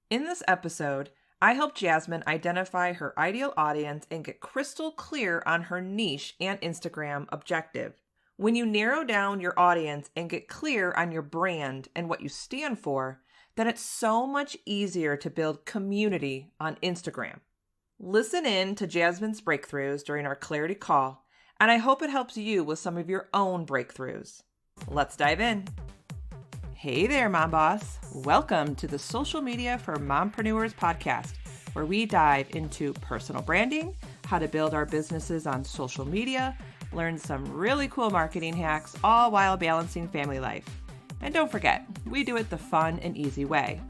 In this episode, I help Jasmine identify her ideal audience and get crystal clear on her niche and Instagram objective. When you narrow down your audience and get clear on your brand and what you stand for, then it's so much easier to build community on Instagram. Listen in to Jasmine's breakthroughs during our clarity call, and I hope it helps you with some of your own breakthroughs. Let's dive in. Hey there, Mom Boss. Welcome to the Social Media for Mompreneurs podcast, where we dive into personal branding, how to build our businesses on social media, learn some really cool marketing hacks, all while balancing family life. And don't forget, we do it the fun and easy way.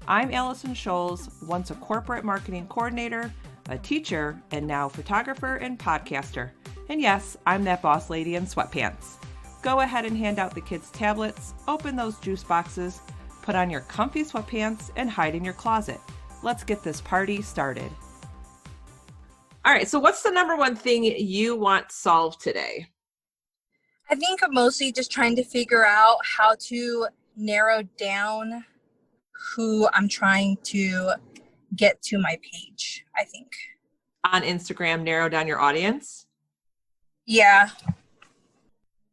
I'm Allison Scholes, once a corporate marketing coordinator, a teacher, and now photographer and podcaster. And yes, I'm that boss lady in sweatpants. Go ahead and hand out the kids tablets, open those juice boxes, put on your comfy sweatpants, and hide in your closet. Let's get this party started. All right, so what's the number one thing you want solved today? I think I'm mostly just trying to figure out how to narrow down who I'm trying to get to my page, I think. On Instagram, narrow down your audience? Yeah.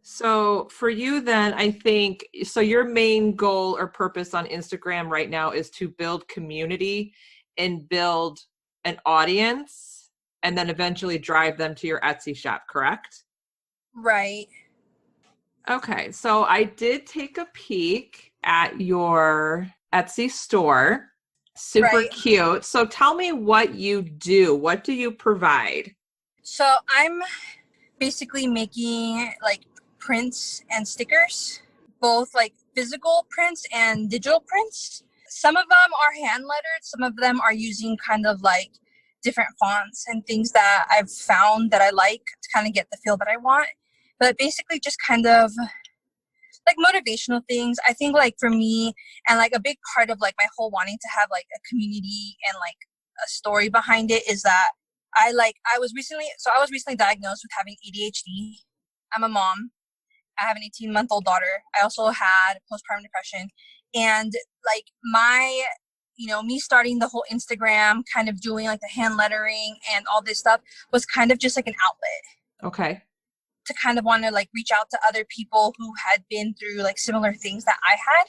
So for you then, I think, so your main goal or purpose on Instagram right now is to build community and build an audience and then eventually drive them to your Etsy shop, correct? Right. Okay, so I did take a peek at your Etsy store. Super Right. cute. So tell me what you do. What do you provide? So I'm basically making like prints and stickers, both like physical prints and digital prints. Some of them are hand lettered, some of them are using kind of like different fonts and things that I've found that I like to kind of get the feel that I want. But basically just kind of like motivational things. I think like for me, and like a big part of like my whole wanting to have like a community and like a story behind it is that I was recently diagnosed with having ADHD. I'm a mom. I have an 18-month-old daughter. I also had postpartum depression. And like me starting the whole Instagram, kind of doing like the hand lettering and all this stuff was kind of just like an outlet. Okay. To kind of want to like reach out to other people who had been through like similar things that I had.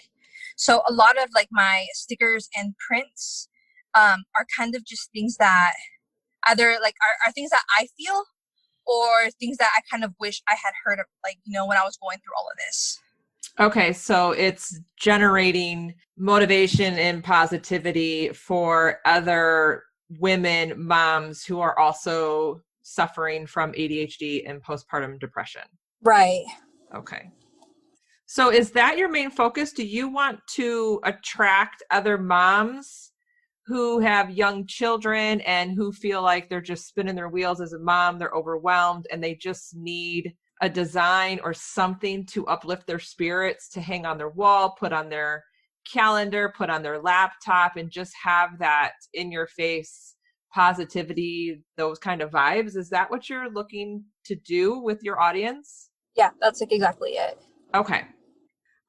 So a lot of like my stickers and prints are kind of just things that either like are things that I feel or things that I kind of wish I had heard of, like, when I was going through all of this. Okay, so it's generating motivation and positivity for other women, moms who are also suffering from ADHD and postpartum depression. Right. Okay. So is that your main focus? Do you want to attract other moms who have young children and who feel like they're just spinning their wheels as a mom, they're overwhelmed, and they just need a design or something to uplift their spirits, to hang on their wall, put on their calendar, put on their laptop, and just have that in your face positivity, those kind of vibes? Is that what you're looking to do with your audience? Yeah, that's like exactly it. Okay.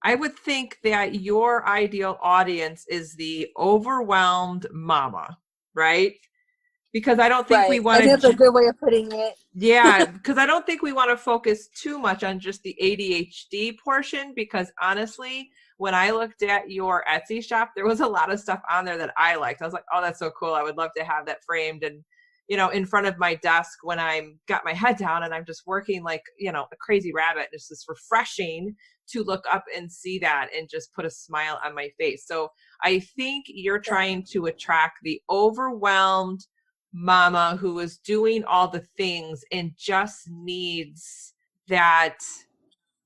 I would think that your ideal audience is the overwhelmed mama, right? Because I don't think right. we want to. That's a good way of putting it. Yeah, because I don't think we want to focus too much on just the ADHD portion, because honestly, when I looked at your Etsy shop, there was a lot of stuff on there that I liked. I was like, oh, that's so cool. I would love to have that framed and, in front of my desk when I'm got my head down and I'm just working like, a crazy rabbit. It's just refreshing to look up and see that and just put a smile on my face. So I think you're trying to attract the overwhelmed mama who is doing all the things and just needs that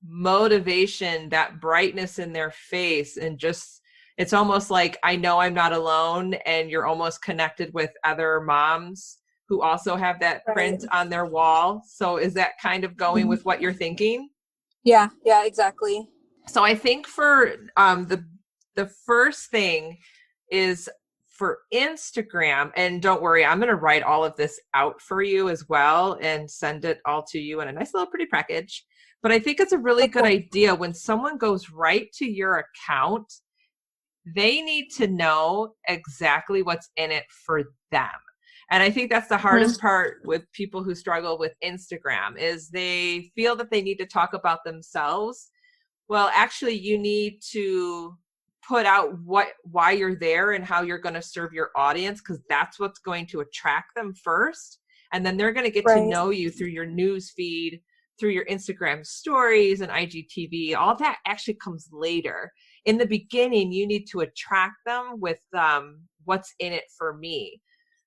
motivation, that brightness in their face, and just, it's almost like, I know I'm not alone, and you're almost connected with other moms who also have that print on their wall. So is that kind of going with what you're thinking? Yeah, exactly. So I think for the first thing is for Instagram, and don't worry, I'm going to write all of this out for you as well and send it all to you in a nice little pretty package. But I think it's a really good idea when someone goes right to your account, they need to know exactly what's in it for them. And I think that's the hardest part with people who struggle with Instagram is they feel that they need to talk about themselves. Well, actually, you need to put out why you're there and how you're going to serve your audience, because that's what's going to attract them first. And then they're going to get to know you through your news feed, through your Instagram stories and IGTV. All that actually comes later. In the beginning, you need to attract them with what's in it for me.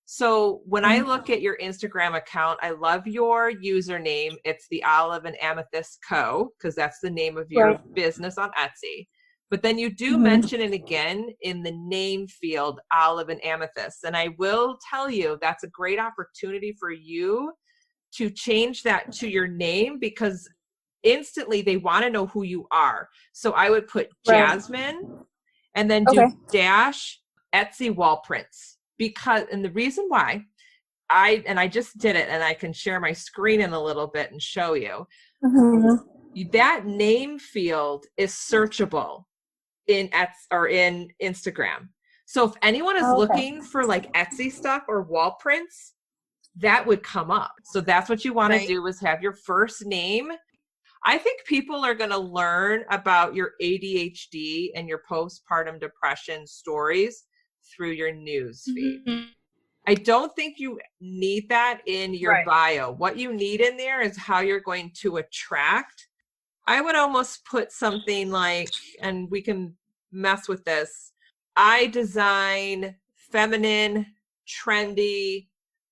So when I look at your Instagram account, I love your username. It's the Olive and Amethyst Co., because that's the name of your business on Etsy. But then you do mention it again in the name field, Olive and Amethyst. And I will tell you, that's a great opportunity for you to change that to your name, because instantly they want to know who you are. So I would put Jasmine and then do dash Etsy wall prints. Because, and the reason why I just did it, and I can share my screen in a little bit and show you, that name field is searchable in Etsy or in Instagram. So if anyone is looking for like Etsy stuff or wall prints, that would come up. So that's what you want to do, is have your first name. I think people are going to learn about your ADHD and your postpartum depression stories through your news feed. I don't think you need that in your bio. What you need in there is how you're going to attract. I would almost put something like, and we can mess with this, I design feminine, trendy,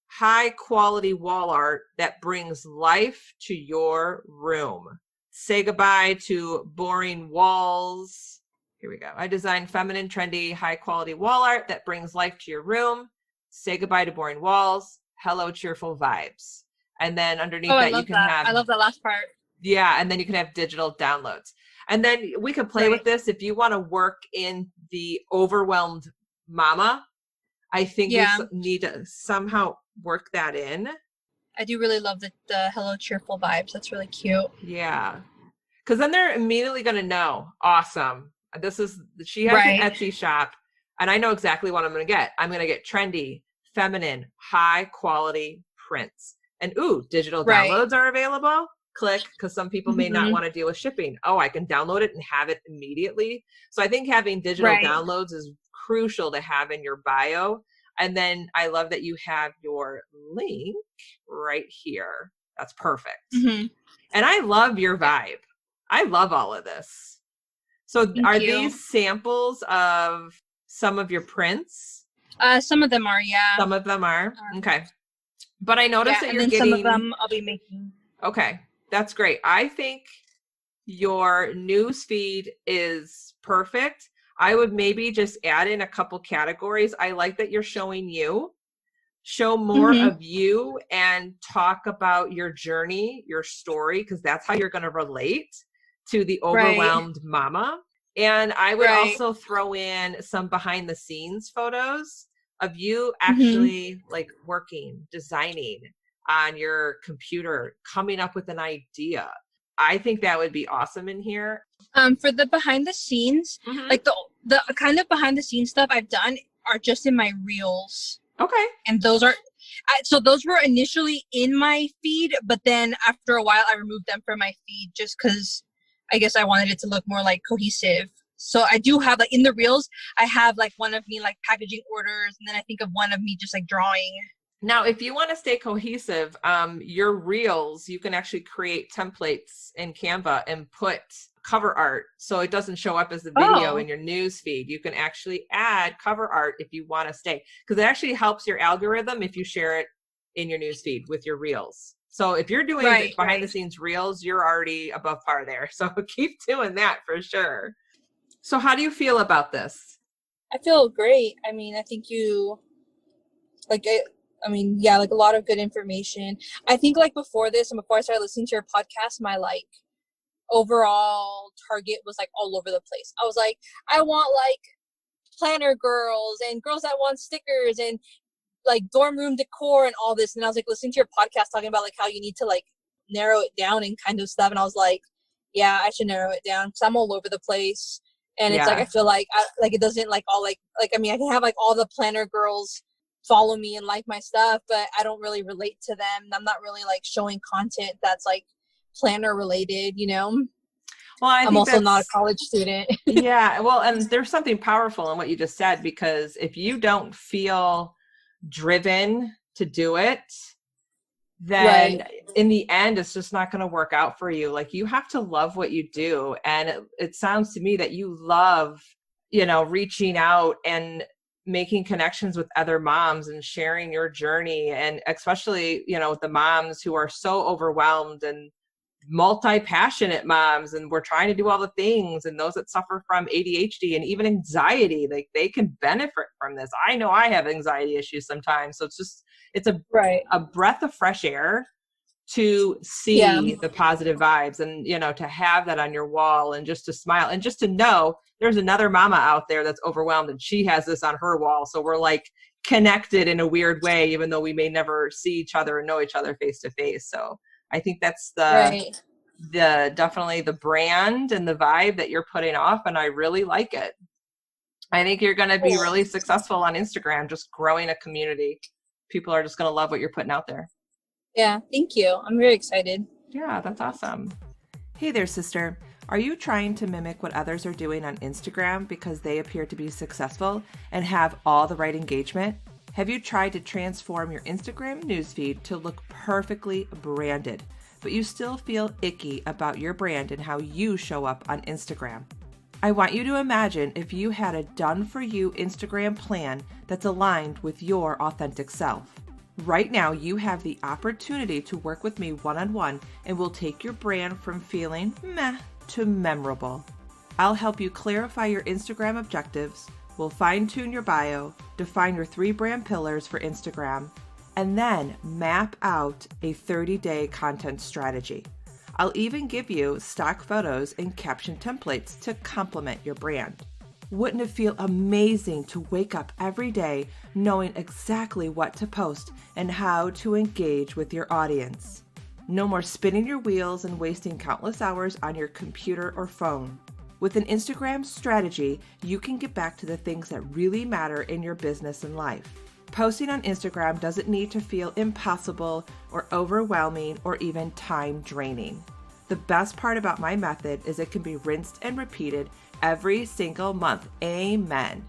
high quality wall art that brings life to your room. Say goodbye to boring walls. Here we go. I design feminine, trendy, high quality wall art that brings life to your room. Say goodbye to boring walls. Hello, cheerful vibes. And then underneath that, you can have, I love the last part. Yeah. And then you can have digital downloads. And then we can play with this. If you want to work in the overwhelmed mama, I think we need to somehow work that in. I do really love the hello, cheerful vibes. That's really cute. Yeah. Because then they're immediately going to know, awesome. She has an Etsy shop, and I know exactly what I'm going to get. I'm going to get trendy, feminine, high quality prints. And digital downloads are available. Click, because some people may not want to deal with shipping. Oh, I can download it and have it immediately. So I think having digital downloads is crucial to have in your bio. And then I love that you have your link right here. That's perfect. And I love your vibe. I love all of this. So these samples of some of your prints? Some of them are, Some of them are? Okay. But I noticed that you're getting... some of them I'll be making. Okay. That's great. I think your news feed is perfect. I would maybe just add in a couple categories. I like that you're showing you. Show more of you and talk about your journey, your story, because that's how you're going to relate to the overwhelmed mama. And I would also throw in some behind the scenes photos of you actually like working, designing on your computer, coming up with an idea. I think that would be awesome in here. For the behind the scenes, like the kind of behind the scenes stuff I've done are just in my reels. Okay. And those are, so those were initially in my feed, but then after a while I removed them from my feed just because I guess I wanted it to look more like cohesive. So I do have like in the reels, I have like one of me like packaging orders, and then I think of one of me just like drawing. Now, if you want to stay cohesive, your reels, you can actually create templates in Canva and put cover art so it doesn't show up as a video in your news feed. You can actually add cover art if you want to stay, because it actually helps your algorithm if you share it in your news feed with your reels. So if you're doing behind the scenes reels, you're already above par there. So keep doing that for sure. So how do you feel about this? I feel great. I mean, I think you like it. I mean, yeah, like a lot of good information. I think like before this and before I started listening to your podcast, my like overall target was like all over the place. I was like, I want like planner girls and girls that want stickers and like dorm room decor and all this. And I was like listening to your podcast talking about like how you need to like narrow it down and kind of stuff. And I was like, yeah, I should narrow it down because I'm all over the place. And it's like, I feel like like it doesn't like all like I mean, I can have like all the planner girls follow me and like my stuff, but I don't really relate to them. I'm not really like showing content that's like planner related, you know? Well, I'm also not a college student. Yeah. Well, and there's something powerful in what you just said, because if you don't feel driven to do it, then in the end, it's just not going to work out for you. Like, you have to love what you do. And it sounds to me that you love, you know, reaching out and making connections with other moms and sharing your journey. And especially, you know, the moms who are so overwhelmed and multi-passionate moms, and we're trying to do all the things, and those that suffer from ADHD and even anxiety, like, they can benefit from this. I know I have anxiety issues sometimes. So it's a breath of fresh air to see the positive vibes, and, you know, to have that on your wall, and just to smile, and just to know there's another mama out there that's overwhelmed and she has this on her wall. So we're like connected in a weird way, even though we may never see each other and know each other face to face. So I think that's the definitely the brand and the vibe that you're putting off. And I really like it. I think you're going to be really successful on Instagram, just growing a community. People are just going to love what you're putting out there. Yeah, thank you. I'm very excited. Yeah, that's awesome. Hey there, sister. Are you trying to mimic what others are doing on Instagram because they appear to be successful and have all the right engagement? Have you tried to transform your Instagram newsfeed to look perfectly branded, but you still feel icky about your brand and how you show up on Instagram? I want you to imagine if you had a done-for-you Instagram plan that's aligned with your authentic self. Right now, you have the opportunity to work with me one-on-one, and we'll take your brand from feeling meh to memorable. I'll help you clarify your Instagram objectives. We'll fine-tune your bio, define your 3 brand pillars for Instagram, and then map out a 30-day content strategy. I'll even give you stock photos and caption templates to complement your brand. Wouldn't it feel amazing to wake up every day knowing exactly what to post and how to engage with your audience? No more spinning your wheels and wasting countless hours on your computer or phone. With an Instagram strategy, you can get back to the things that really matter in your business and life. Posting on Instagram doesn't need to feel impossible or overwhelming or even time draining. The best part about my method is it can be rinsed and repeated every single month. Amen.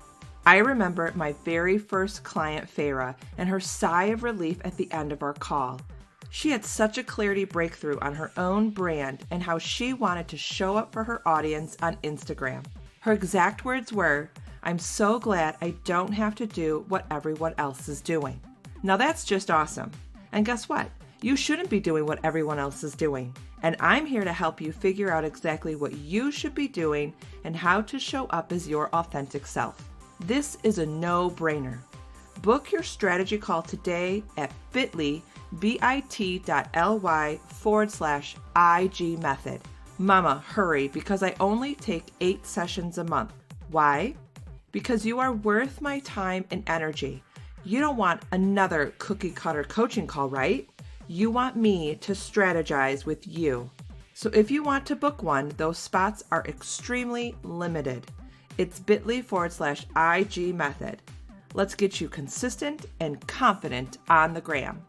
I remember my very first client, Farah, and her sigh of relief at the end of our call. She had such a clarity breakthrough on her own brand and how she wanted to show up for her audience on Instagram. Her exact words were, "I'm so glad I don't have to do what everyone else is doing." Now that's just awesome. And guess what? You shouldn't be doing what everyone else is doing. And I'm here to help you figure out exactly what you should be doing and how to show up as your authentic self. This is a no-brainer. Book your strategy call today at bit.ly/IG method. Mama, hurry, because I only take 8 sessions a month. Why? Because you are worth my time and energy. You don't want another cookie cutter coaching call, right? You want me to strategize with you. So if you want to book one, those spots are extremely limited. It's bit.ly/IG method. Let's get you consistent and confident on the gram.